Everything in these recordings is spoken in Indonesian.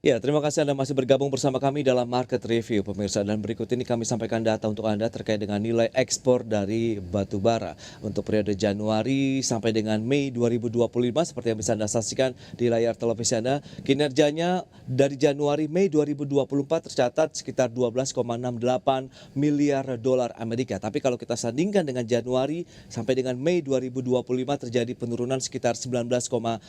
Ya, terima kasih Anda masih bergabung bersama kami dalam Market Review, pemirsa. Dan berikut ini kami sampaikan data untuk Anda terkait dengan nilai ekspor dari batu bara untuk periode Januari sampai dengan Mei 2025 seperti yang bisa Anda saksikan di layar televisi Anda. Kinerjanya dari Januari Mei 2024 tercatat sekitar 12,68 miliar dolar Amerika. Tapi kalau kita sandingkan dengan Januari sampai dengan Mei 2025 terjadi penurunan sekitar 19,1%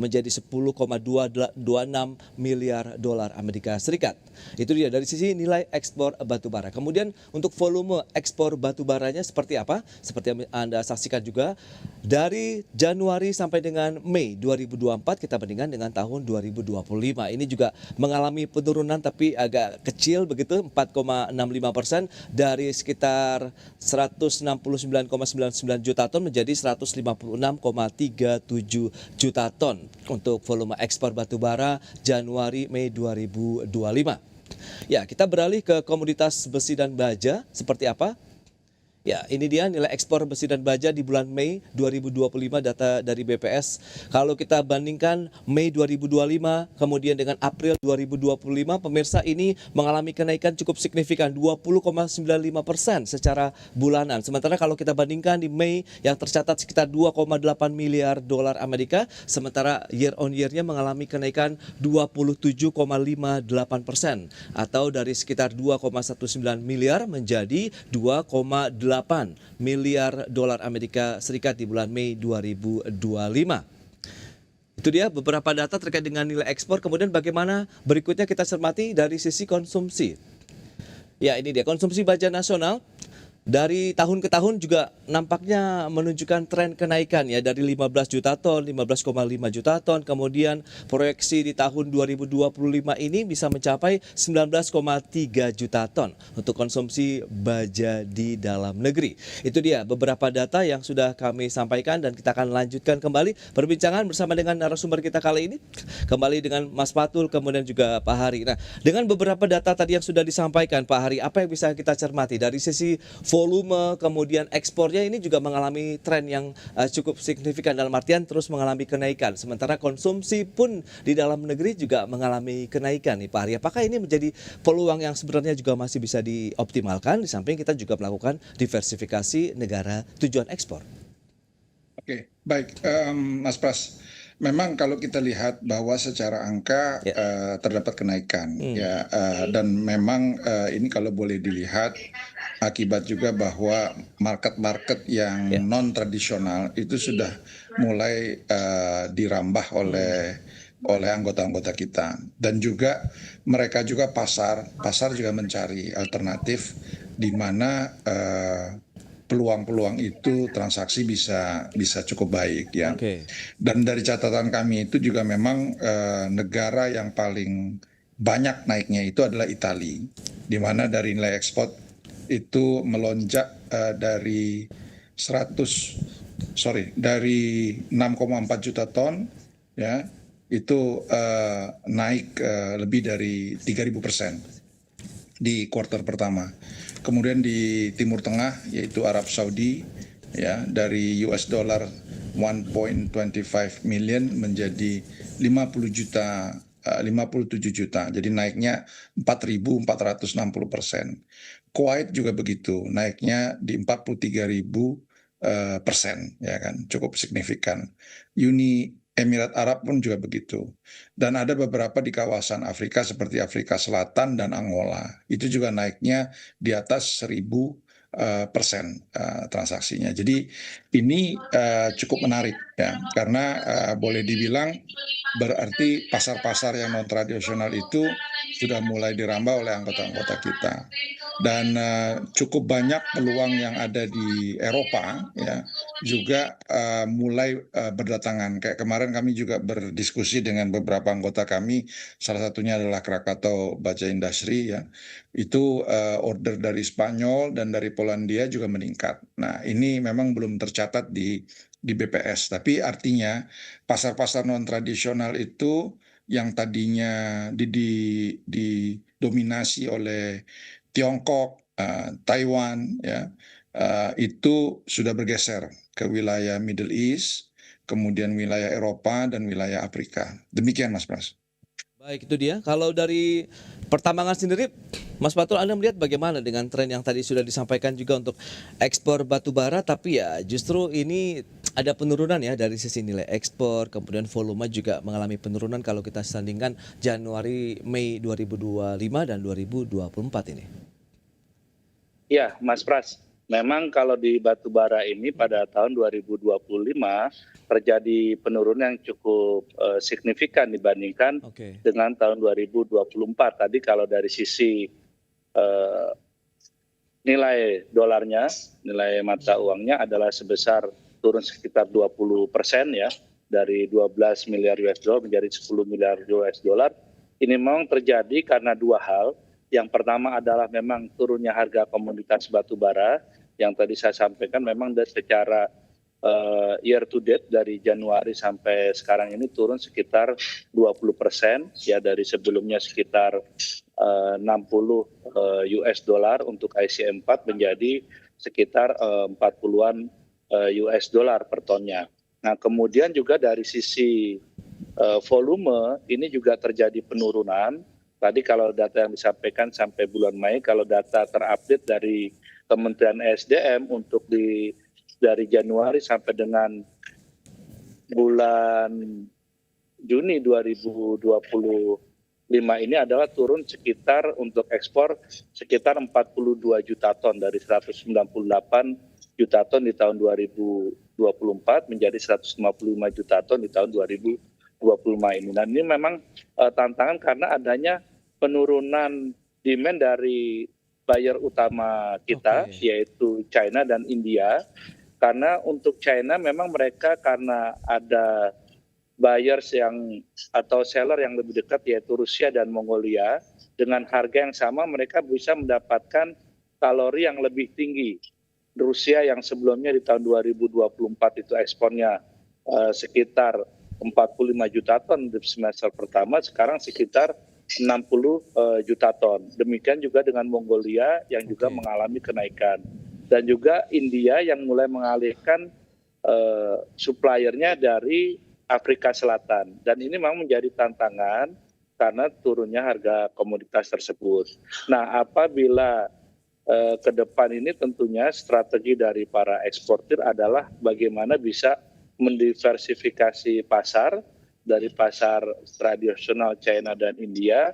menjadi 10,226 miliar dolar Amerika Serikat. Itu dia dari sisi nilai ekspor batu bara. Kemudian untuk volume ekspor batu baranya seperti apa? Seperti yang Anda saksikan juga dari Januari sampai dengan Mei 2024 kita bandingkan dengan tahun 2025. Ini juga mengalami penurunan tapi agak kecil begitu 4,65% dari sekitar 169,99 juta ton menjadi 156,37 juta ton untuk volume ekspor batu bara Januari Mei 2025. Ya, kita beralih ke komoditas besi dan baja seperti apa? Ya, ini dia nilai ekspor besi dan baja di bulan Mei 2025 data dari BPS. Kalau kita bandingkan Mei 2025 kemudian dengan April 2025, pemirsa ini mengalami kenaikan cukup signifikan 20,95% secara bulanan. Sementara kalau kita bandingkan di Mei yang tercatat sekitar 2,8 miliar dolar Amerika, sementara year on year-nya mengalami kenaikan 27,58% atau dari sekitar 2,19 miliar menjadi 2,8 miliar dolar Amerika Serikat di bulan Mei 2025. Itu dia beberapa data terkait dengan nilai ekspor. Kemudian bagaimana berikutnya kita cermati dari sisi konsumsi. Ya, ini dia konsumsi baja nasional. Dari tahun ke tahun juga nampaknya menunjukkan tren kenaikan ya dari 15 juta ton, 15,5 juta ton. Kemudian proyeksi di tahun 2025 ini bisa mencapai 19,3 juta ton untuk konsumsi baja di dalam negeri. Itu dia beberapa data yang sudah kami sampaikan dan kita akan lanjutkan kembali perbincangan bersama dengan narasumber kita kali ini. Kembali dengan Mas Fatul kemudian juga Pak Hari. Nah, dengan beberapa data tadi yang sudah disampaikan Pak Hari, apa yang bisa kita cermati dari sisi volume kemudian ekspornya ini juga mengalami tren yang cukup signifikan dalam artian terus mengalami kenaikan. Sementara konsumsi pun di dalam negeri juga mengalami kenaikan nih Pak Hari. Apakah ini menjadi peluang yang sebenarnya juga masih bisa dioptimalkan di samping kita juga melakukan diversifikasi negara tujuan ekspor? Oke, baik, Mas Pras. Memang kalau kita lihat bahwa secara angka Ya. terdapat kenaikan, ya, dan memang ini kalau boleh dilihat akibat juga bahwa market-market yang Ya. non tradisional itu sudah mulai dirambah oleh anggota-anggota kita, dan juga mereka juga pasar juga mencari alternatif di mana peluang-peluang itu transaksi bisa cukup baik ya. Oke. Dan dari catatan kami itu juga memang negara yang paling banyak naiknya itu adalah Italia, di mana dari nilai ekspor itu melonjak dari 6,4 juta ton ya, itu naik lebih dari 3.000% di kuartal pertama. Kemudian di Timur Tengah yaitu Arab Saudi ya, dari US dollar 1.25 million menjadi 57 juta. Jadi naiknya 4.460%. Kuwait juga begitu, naiknya di 43.000% ya kan, cukup signifikan. Uni Emirat Arab pun juga begitu. Dan ada beberapa di kawasan Afrika seperti Afrika Selatan dan Angola. Itu juga naiknya di atas 1.000% transaksinya. Jadi ini cukup menarik ya, karena boleh dibilang berarti pasar-pasar yang non tradisional itu sudah mulai dirambah oleh anggota-anggota kita. Dan cukup banyak peluang yang ada di Eropa ya juga mulai berdatangan. Kayak kemarin kami juga berdiskusi dengan beberapa anggota kami, salah satunya adalah Krakatau Baja Industri ya. Itu order dari Spanyol dan dari Polandia juga meningkat. Nah, ini memang belum tercatat di BPS, tapi artinya pasar-pasar non tradisional itu yang tadinya didominasi oleh Tiongkok, Taiwan ya, itu sudah bergeser ke wilayah Middle East, kemudian wilayah Eropa dan wilayah Afrika. Demikian Mas Pras. Baik, itu dia. Kalau dari pertambangan sendiri, Mas Fatul, Anda melihat bagaimana dengan tren yang tadi sudah disampaikan juga untuk ekspor batu bara, tapi ya justru ini ada penurunan ya dari sisi nilai ekspor, kemudian volume juga mengalami penurunan kalau kita sandingkan Januari, Mei 2025 dan 2024 ini. Ya, Mas Pras, memang kalau di batu bara ini pada tahun 2025 terjadi penurunan yang cukup signifikan dibandingkan Oke. dengan tahun 2024. Tadi kalau dari sisi eh, nilai dolarnya, nilai mata uangnya adalah sebesar turun sekitar 20% ya, dari 12 miliar US dollar menjadi 10 miliar US dollar. Ini memang terjadi karena dua hal. Yang pertama adalah memang turunnya harga komoditas batu bara yang tadi saya sampaikan memang secara year to date dari Januari sampai sekarang ini turun sekitar 20% ya, dari sebelumnya sekitar 60 US dollar untuk ICM 4 menjadi sekitar 40-an US dollar per tonnya. Nah, kemudian juga dari sisi volume ini juga terjadi penurunan. Tadi kalau data yang disampaikan sampai bulan Mei, kalau data terupdate dari Kementerian ESDM untuk dari Januari sampai dengan bulan Juni 2025 ini adalah turun sekitar untuk ekspor sekitar 42 juta ton dari 198 juta ton di tahun 2024 menjadi 155 juta ton di tahun 2025 ini. Dan ini memang tantangan karena adanya penurunan demand dari buyer utama kita, yaitu China dan India. Karena untuk China memang mereka karena ada buyers yang atau seller yang lebih dekat yaitu Rusia dan Mongolia, dengan harga yang sama mereka bisa mendapatkan kalori yang lebih tinggi. Rusia yang sebelumnya di tahun 2024 itu ekspornya sekitar 45 juta ton di semester pertama, sekarang sekitar 60 juta ton. Demikian juga dengan Mongolia yang juga mengalami kenaikan. Dan juga India yang mulai mengalihkan suppliernya dari Afrika Selatan. Dan ini memang menjadi tantangan karena turunnya harga komoditas tersebut. Nah, apabila ke depan ini tentunya strategi dari para eksportir adalah bagaimana bisa mendiversifikasi pasar dari pasar tradisional China dan India,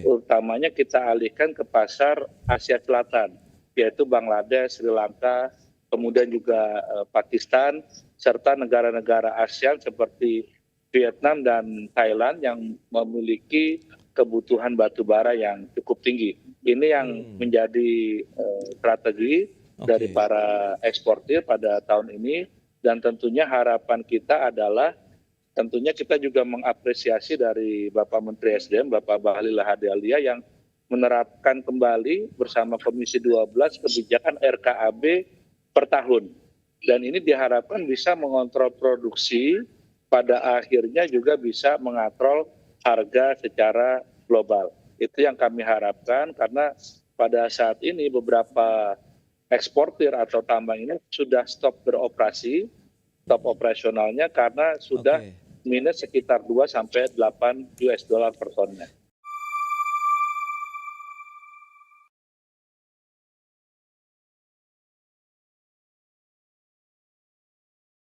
utamanya kita alihkan ke pasar Asia Selatan, yaitu Bangladesh, Sri Lanka, kemudian juga Pakistan, serta negara-negara ASEAN seperti Vietnam dan Thailand yang memiliki kebutuhan batu bara yang cukup tinggi. Ini yang menjadi strategi dari para eksportir pada tahun ini, dan tentunya harapan kita adalah tentunya kita juga mengapresiasi dari Bapak Menteri SDM, Bapak Bahlil Lahadalia yang menerapkan kembali bersama Komisi 12 kebijakan RKAB per tahun. Dan ini diharapkan bisa mengontrol produksi, pada akhirnya juga bisa mengatrol harga secara global. Itu yang kami harapkan karena pada saat ini beberapa eksportir atau tambang ini sudah stop beroperasi, stop operasionalnya karena sudah minus sekitar 2 sampai 8 US dollar per tonnya.